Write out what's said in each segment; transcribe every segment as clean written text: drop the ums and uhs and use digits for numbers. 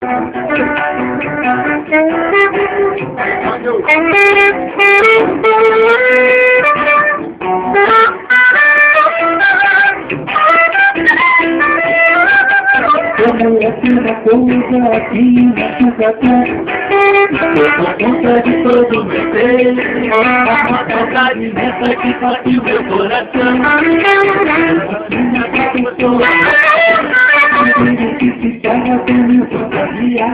Como é que uma coisa aqui machuca tanto? Tô com conta de todo meu peito. Uma saudade nessa que parte o meu coração. Que se paga pelo fantasia.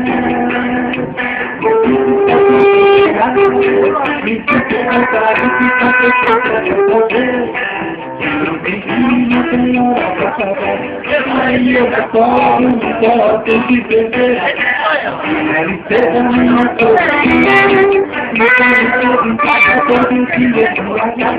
Me sinto vontade de fazer coisa pra você. Não tem fim, não tem hora pra acabar. Aí eu já tomo, só tenho que beber. Deve ser da minha coisa. Não quero ser em casa, todo dia de largar.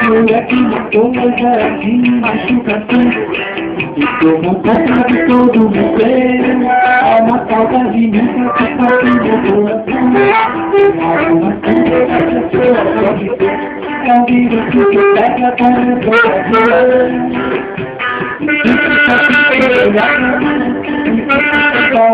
No meu dia a coisa que machuca tanto. E tomo conta de todo o meu ser. Há uma saudade imensa que parte o meu coração. Alguma coisa que a pessoa pode ter. É um vírus que pega para o coração. Isso só se pegar. Isso só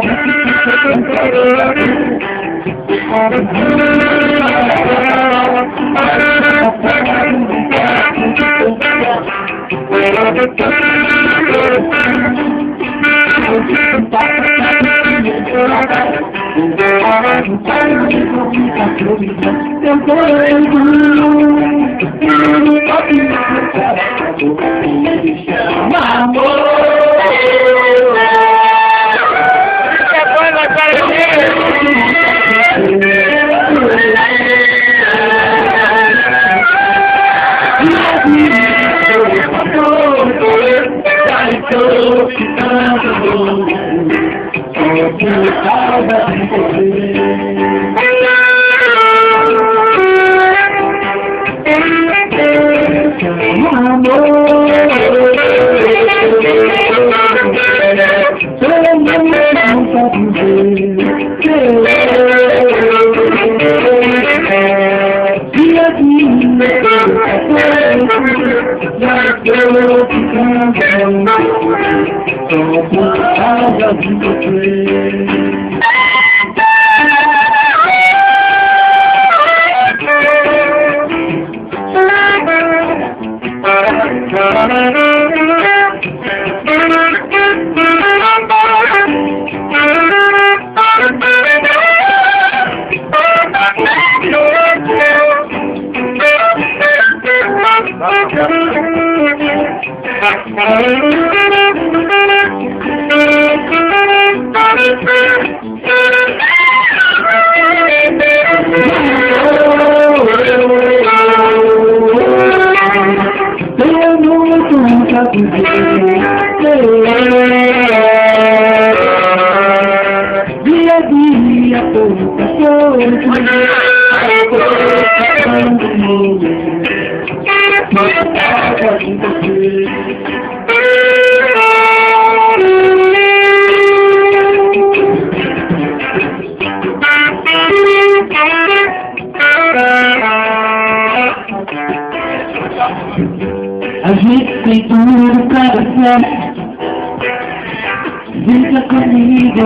a gente tem tudo pra dar certo. Fica comigo.